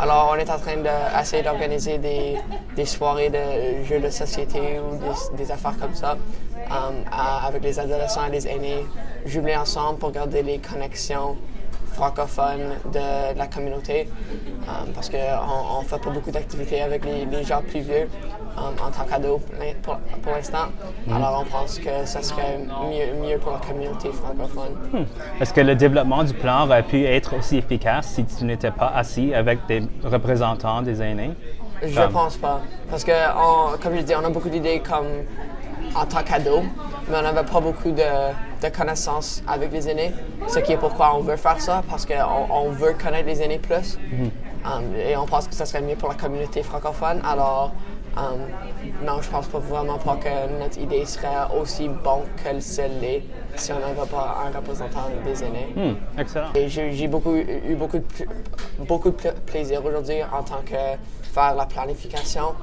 Alors, on est en train d'essayer d'organiser des soirées de jeux de société ou des affaires comme ça avec les adolescents et les aînés, jumelés ensemble pour garder les connexions francophones de la communauté. Parce qu'on ne fait pas beaucoup d'activités avec les gens plus vieux en tant qu'ados pour l'instant. Alors, on pense que ça serait mieux pour la communauté francophone. Est-ce que le développement du plan aurait pu être aussi efficace si tu n'étais pas assis avec des représentants des aînés? Je pense pas. Parce que, comme je dis, on a beaucoup d'idées comme en tant qu'ado, mais on n'avait pas beaucoup de connaissances avec les aînés. Ce qui est pourquoi on veut faire ça, parce qu'on veut connaître les aînés plus. Et on pense que ça serait mieux pour la communauté francophone. Alors, non, je pense pas vraiment pas que notre idée serait aussi bonne que celle-là si on n'avait pas un représentant des aînés. Excellent. Et j'ai eu beaucoup de plaisir aujourd'hui en tant que faire la planification.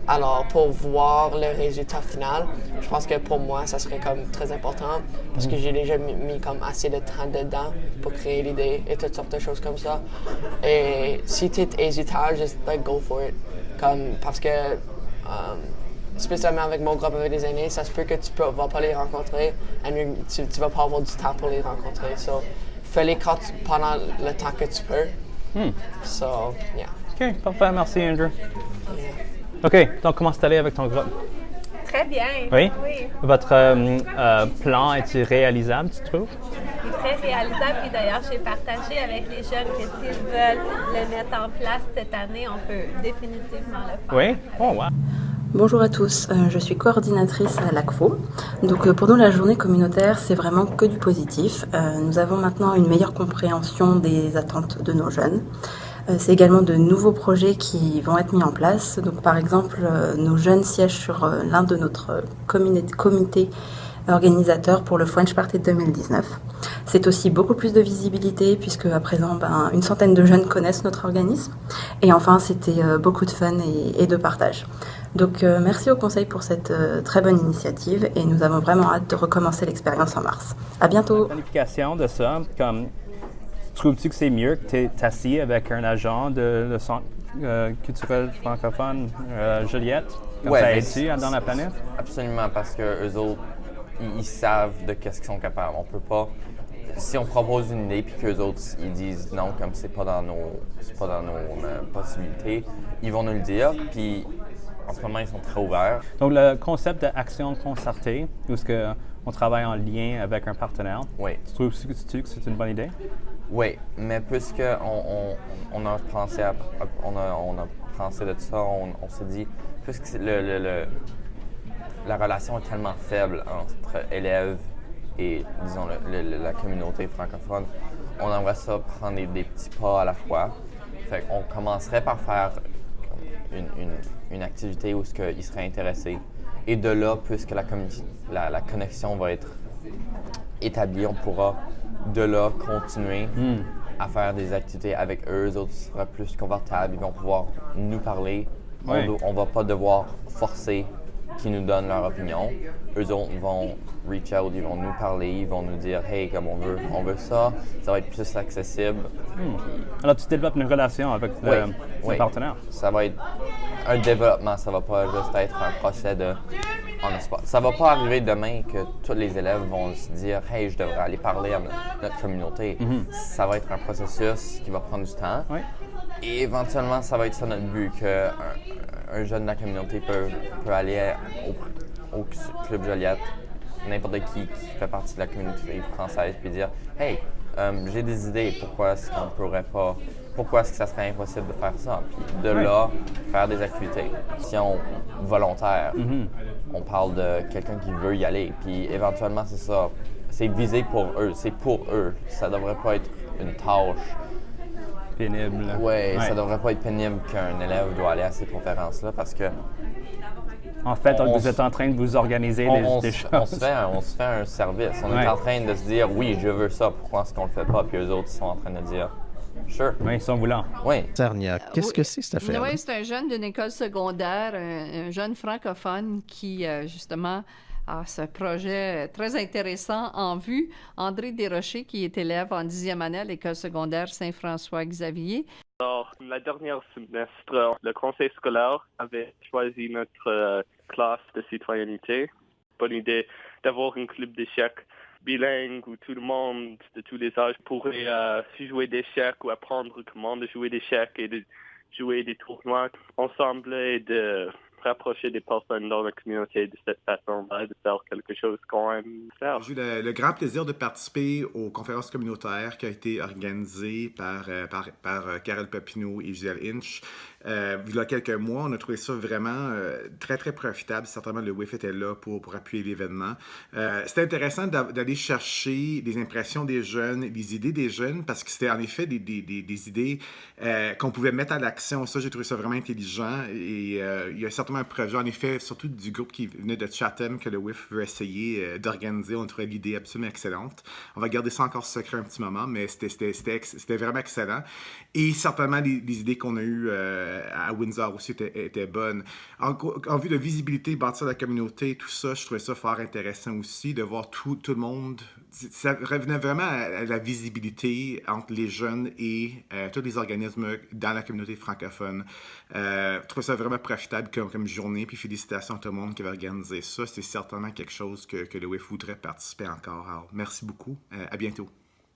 Alors, pour voir le résultat final, je pense que pour moi, ça serait comme très important parce que j'ai déjà mis comme assez de temps dedans pour créer l'idée et toutes sortes de choses comme ça. Et si tu es hésitant, juste go for it. Parce que, spécialement avec mon groupe avec les aînés, ça se peut que tu ne vas pas les rencontrer et tu ne vas pas avoir du temps pour les rencontrer. So, fais-les pendant le temps que tu peux. So, yeah. OK, parfait. Merci, Andrew. Yeah. OK, donc comment c'est allé avec ton groupe? Très bien. Oui? Oui. Votre plan est-il réalisable, tu trouves? Il est très réalisable. Puis d'ailleurs, j'ai partagé avec les jeunes que s'ils veulent le mettre en place cette année, on peut définitivement le faire. Oui? Oh, wow. Bonjour à tous, je suis coordinatrice à l'ACFO. Donc pour nous, la journée communautaire, c'est vraiment que du positif. Nous avons maintenant une meilleure compréhension des attentes de nos jeunes. C'est également de nouveaux projets qui vont être mis en place. Donc par exemple, nos jeunes siègent sur l'un de notre comités organisateurs pour le French Party 2019. C'est aussi beaucoup plus de visibilité puisque à présent, une centaine de jeunes connaissent notre organisme. Et enfin, c'était beaucoup de fun et de partage. Donc merci au Conseil pour cette très bonne initiative et nous avons vraiment hâte de recommencer l'expérience en mars. À bientôt. La planification de ça, trouves-tu que c'est mieux que tu es assis avec un agent de centre culturel francophone, Juliette? Comme ça aide-tu dans la planète? Absolument, parce que eux autres, ils savent de qu'est-ce qu'ils sont capables. On peut pas. Si on propose une idée puis qu'eux autres ils disent non, comme c'est pas dans nos possibilités, ils vont nous le dire. Puis en ce moment, ils sont très ouverts. Donc, le concept d'action concertée, où on travaille en lien avec un partenaire, oui. Tu trouves que c'est une bonne idée? Oui, mais puisque on a pensé de ça, on s'est dit, puisque la relation est tellement faible entre élèves et, disons, la communauté francophone, on aimerait ça prendre des petits pas à la fois. Fait qu'on commencerait par faire une activité où ils seraient intéressés. Et de là, puisque la connexion va être établie, on pourra de là continuer à faire des activités avec eux. Eux autres seraient plus confortables, ils vont pouvoir nous parler. Oui. On ne va pas devoir forcer qu'ils nous donnent leur opinion. Eux autres vont reach out, ils vont nous parler, ils vont nous dire « Hey, comme on veut ça va être plus accessible. » Alors, tu développes une relation avec le partenaire? Ça va être un développement, ça va pas juste être un procès de on the spot. Ça va pas arriver demain que tous les élèves vont se dire « Hey, je devrais aller parler à notre communauté. Ça va être un processus qui va prendre du temps. Oui. Et éventuellement, ça va être ça notre but, qu'un jeune de la communauté peut aller au Club Joliette, n'importe qui fait partie de la communauté française, puis dire « Hey, j'ai des idées, pourquoi est-ce que ça serait impossible de faire ça? » Puis de là, faire des activités. Si volontaire, on parle de quelqu'un qui veut y aller, puis éventuellement, c'est ça. C'est visé pour eux, c'est pour eux. Ça devrait pas être une tâche pénible. Oui, ça devrait pas être pénible qu'un élève doit aller à ces conférences-là parce que en fait, vous êtes en train de vous organiser des choses. On se fait un service. On est en train de se dire, oui, je veux ça, pourquoi est-ce qu'on le fait pas? Puis eux autres, ils sont en train de dire, sure. Oui, ils sont voulants. Oui. Sarnia, qu'est-ce que c'est cette affaire? Oui, c'est un jeune d'une école secondaire, un jeune francophone qui, justement, a ce projet très intéressant en vue. André Desrochers, qui est élève en 10e année à l'école secondaire Saint-François-Xavier. Alors, la dernière semestre, le conseil scolaire avait choisi notre classe de citoyenneté. Bonne idée d'avoir un club d'échecs bilingue où tout le monde de tous les âges pourrait jouer d'échecs ou apprendre comment de jouer d'échecs et de jouer des tournois ensemble et de rapprocher des personnes dans la communauté de cette façon-là, de faire quelque chose qu'on aime faire. J'ai eu le grand plaisir de participer aux conférences communautaires qui ont été organisées par Carole Papineau et Gisèle Hinch. Il y a quelques mois, on a trouvé ça vraiment très, très profitable. Certainement, le WIF était là pour appuyer l'événement. C'était intéressant d'aller chercher des impressions des jeunes, des idées des jeunes, parce que c'était en effet des idées qu'on pouvait mettre à l'action. Ça, j'ai trouvé ça vraiment intelligent. Et il y a certainement un projet, en effet, surtout du groupe qui venait de Chatham, que le WIF veut essayer d'organiser. On trouvait l'idée absolument excellente. On va garder ça encore secret un petit moment, mais c'était vraiment excellent. Et certainement, les idées qu'on a eues à Windsor aussi étaient bonnes. En vue de visibilité, bâtir la communauté, tout ça, je trouvais ça fort intéressant aussi, de voir tout le monde. Ça revenait vraiment à la visibilité entre les jeunes et tous les organismes dans la communauté francophone. Je trouvais ça vraiment profitable comme journée, puis félicitations à tout le monde qui avait organisé ça. C'est certainement quelque chose que le WIF voudrait participer encore. Alors, merci beaucoup. À bientôt.